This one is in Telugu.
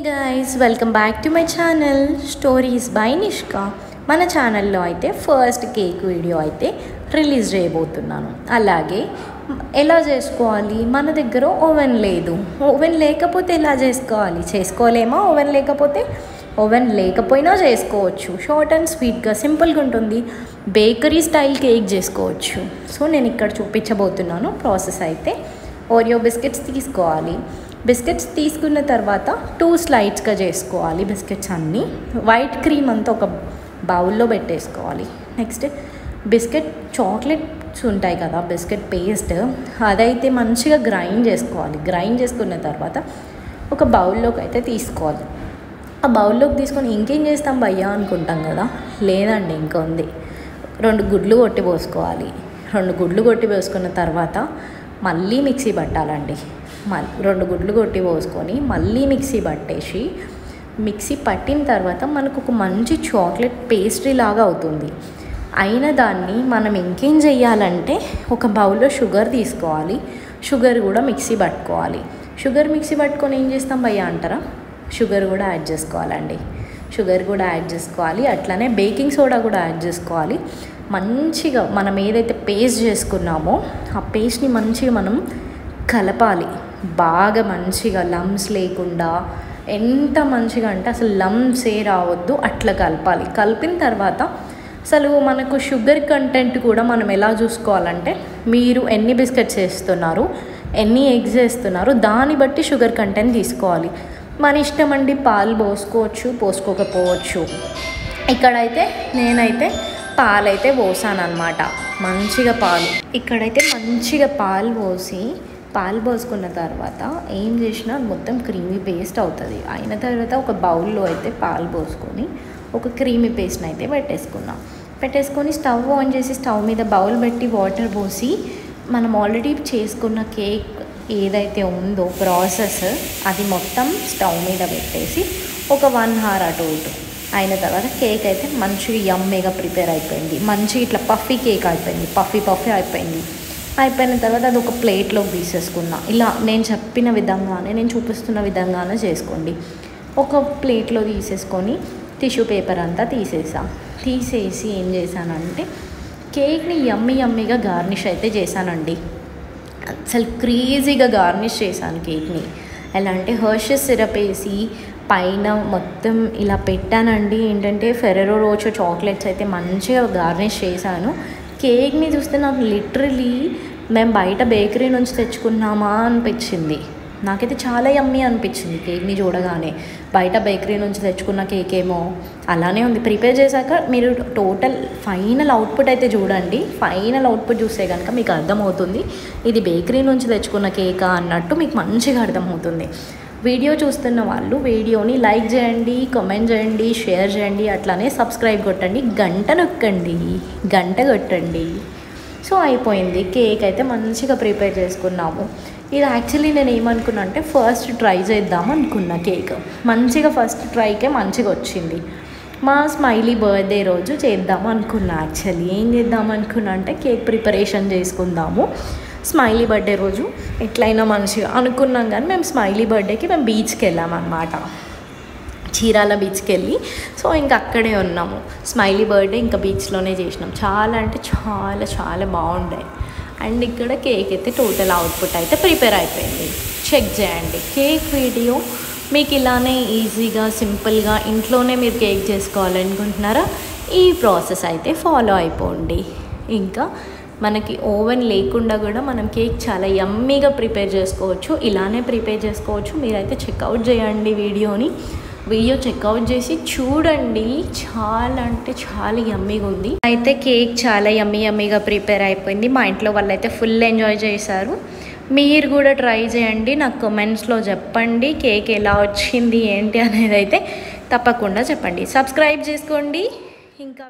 guys, welcome back to my channel Stories by Nishka. మన ఛానల్లో అయితే ఫస్ట్ కేక్ వీడియో అయితే రిలీజ్ చేయబోతున్నాను. అలాగే ఎలా చేసుకోవాలి, మన దగ్గర ఓవెన్ లేదు, ఓవెన్ లేకపోతే ఎలా చేసుకోలేమా? ఓవెన్ లేకపోయినా చేసుకోవచ్చు. షార్ట్ అండ్ స్వీట్గా సింపుల్గా ఉంటుంది. బేకరీ స్టైల్ కేక్ చేసుకోవచ్చు. సో నేను ఇక్కడ చూపించబోతున్నాను ప్రాసెస్. అయితే ఓరియో బిస్కెట్స్ తీసుకోవాలి. బిస్కెట్స్ తీసుకున్న తర్వాత 2 స్లైడ్స్గా చేసుకోవాలి. బిస్కెట్స్ అన్నీ వైట్ క్రీమ్ అంతా ఒక బౌల్లో పెట్టేసుకోవాలి. నెక్స్ట్ బిస్కెట్ చాక్లెట్స్ ఉంటాయి కదా, బిస్కెట్ పేస్ట్, అదైతే మంచిగా గ్రైండ్ చేసుకోవాలి. గ్రైండ్ చేసుకున్న తర్వాత ఒక బౌల్లోకి అయితే తీసుకోవాలి. ఆ బౌల్లోకి తీసుకొని ఇంకేం చేస్తాం భయ్యా అనుకుంటాం కదా, లేదండి ఇంకా ఉంది. 2 గుడ్లు కొట్టి పోసుకోవాలి. 2 గుడ్లు కొట్టి పోసుకున్న తర్వాత మళ్ళీ మిక్సీ పట్టాలండి. 2 గుడ్లు కొట్టి పోసుకొని మళ్ళీ మిక్సీ పట్టేసి, మిక్సీ పట్టిన తర్వాత మనకు ఒక మంచి చాక్లెట్ పేస్ట్రీ లాగా అవుతుంది. అయిన దాన్ని మనం ఇంకేం చేయాలంటే ఒక బౌల్లో షుగర్ తీసుకోవాలి. షుగర్ కూడా మిక్సీ పట్టుకోవాలి. షుగర్ మిక్సీ పట్టుకొని ఏం చేస్తాం భయ్యా అంటారా, షుగర్ కూడా యాడ్ చేసుకోవాలండి. షుగర్ కూడా యాడ్ చేసుకోవాలి. అట్లానే బేకింగ్ సోడా కూడా యాడ్ చేసుకోవాలి. మంచిగా మనం ఏదైతే పేస్ట్ చేసుకున్నామో ఆ పేస్ట్ని మంచిగా మనం కలపాలి. బాగా మంచిగా లమ్స్ లేకుండా, ఎంత మంచిగా అంటే అసలు లమ్సే రావద్దు అట్లా కలపాలి. కలిపిన తర్వాత అసలు మనకు షుగర్ కంటెంట్ కూడా మనం ఎలా చూసుకోవాలంటే, మీరు ఎన్ని బిస్కెట్స్ వేస్తున్నారు, ఎన్ని ఎగ్స్ వేస్తున్నారు, దాన్ని బట్టి షుగర్ కంటెంట్ తీసుకోవాలి. మన ఇష్టం అండి, పాలు పోసుకోవచ్చు, పోసుకోకపోవచ్చు. ఇక్కడైతే నేనైతే పాలైతే పోసాను అనమాట. మంచిగా ఇక్కడైతే మంచిగా పాలు పోసుకున్న తర్వాత ఏం చేసినా మొత్తం క్రీమీ పేస్ట్ అవుతుంది. అయిన తర్వాత ఒక బౌల్లో అయితే పాలు పోసుకొని ఒక క్రీమీ పేస్ట్ని అయితే పెట్టేసుకొని స్టవ్ ఆన్ చేసి స్టవ్ మీద బౌల్ పెట్టి వాటర్ పోసి మనం ఆల్రెడీ చేసుకున్న కేక్ ఏదైతే ఉందో ప్రాసెస్ అది మొత్తం స్టవ్ మీద పెట్టేసి ఒక 1 hour అటు ఇటు అయిన తర్వాత కేక్ అయితే మంచిగా యమ్మీగా ప్రిపేర్ అయిపోయింది. మంచిగా ఇట్లా పఫీ కేక్ అయిపోయింది, పఫీ అయిపోయింది. అయిపోయిన తర్వాత అది ఒక ప్లేట్లోకి తీసేసుకున్నా. ఇలా నేను చెప్పిన విధంగానే, నేను చూపిస్తున్న విధంగానే చేసుకోండి. ఒక ప్లేట్లో తీసేసుకొని టిష్యూ పేపర్ అంతా తీసేసి ఏం చేశానంటే కేక్ని యమ్మీగా గార్నిష్ అయితే చేశానండి. అసలు క్రేజీగా గార్నిష్ చేశాను కేక్ని. ఎలా అంటే హెర్షీస్ సిరప్ వేసి పైన మొత్తం ఇలా పెట్టానండి. ఏంటంటే ఫెరెరో రోచర్ చాక్లెట్స్ అయితే మంచిగా గార్నిష్ చేశాను. కేక్ని చూస్తే నాకు లిటరలీ మేము బయట బేకరీ నుంచి తెచ్చుకున్నామా అనిపించింది. నాకైతే చాలా యమ్మీ అనిపించింది కేక్ని చూడగానే. బయట బేకరీ నుంచి తెచ్చుకున్న కేక్ ఏమో అలానే ఉంది. ప్రిపేర్ చేశాక మీరు టోటల్ ఫైనల్ అవుట్పుట్ అయితే చూడండి. ఫైనల్ అవుట్పుట్ చూస్తే కనుక మీకు అర్థమవుతుంది ఇది బేకరీ నుంచి తెచ్చుకున్న కేకా అన్నట్టు మీకు మంచిగా అర్థమవుతుంది. వీడియో చూస్తున్న వాళ్ళు వీడియోని లైక్ చేయండి, కామెంట్ చేయండి, షేర్ చేయండి, అట్లానే సబ్స్క్రైబ్ కొట్టండి, గంట కొట్టండి. సో అయిపోయింది. కేక్ అయితే మంచిగా ప్రిపేర్ చేసుకున్నాము. ఇది యాక్చువల్లీ నేను ఏమనుకున్నా అంటే ఫస్ట్ ట్రై చేద్దాం అనుకున్నా. కేక్ మంచిగా ఫస్ట్ ట్రైకే మంచిగా వచ్చింది. మా స్మైలీ బర్త్డే రోజు చేద్దాం అనుకున్నా. యాక్చువల్లీ ఏం చేద్దాం అనుకున్నా అంటే కేక్ ప్రిపరేషన్ చేసుకుందాము స్మైలీ బర్త్డే రోజు ఎట్లయినా మంచిగా అనుకున్నాం. కానీ మేము స్మైలీ బర్త్డేకి మేము బీచ్కి వెళ్ళామన్నమాట, చీరాల బీచ్కి వెళ్ళి. సో ఇంకా అక్కడే ఉన్నాము. స్మైలీ బర్త్డే ఇంకా బీచ్లోనే చేసినాం. చాలా అంటే చాలా బాగుండే. అండ్ ఇక్కడ కేక్ అయితే టోటల్ అవుట్పుట్ అయితే ప్రిపేర్ అయిపోయింది. చెక్ చేయండి. కేక్ వీడియో మీకు ఇలానే ఈజీగా సింపుల్గా ఇంట్లోనే మీరు కేక్ చేసుకోవాలనుకుంటున్నారా, ఈ ప్రాసెస్ అయితే ఫాలో అయిపోండి. ఇంకా మనకి ఓవెన్ లేకుండా కూడా మనం కేక్ చాలా యమ్మీగా ప్రిపేర్ చేసుకోవచ్చు. ఇలానే ప్రిపేర్ చేసుకోవచ్చు. మీరైతే చెక్అవుట్ చేయండి వీడియో చెక్అవుట్ చేసి చూడండి. చాలా అంటే చాలా యమ్మీగా ఉంది. అయితే కేక్ చాలా యమ్మీగా ప్రిపేర్ అయిపోయింది. మా ఇంట్లో వాళ్ళైతే ఫుల్ ఎంజాయ్ చేశారు. మీరు కూడా ట్రై చేయండి. నాకు కామెంట్స్లో చెప్పండి కేక్ ఎలా వచ్చింది ఏంటి అనేది అయితే తప్పకుండా చెప్పండి. సబ్స్క్రైబ్ చేసుకోండి. ఇంకా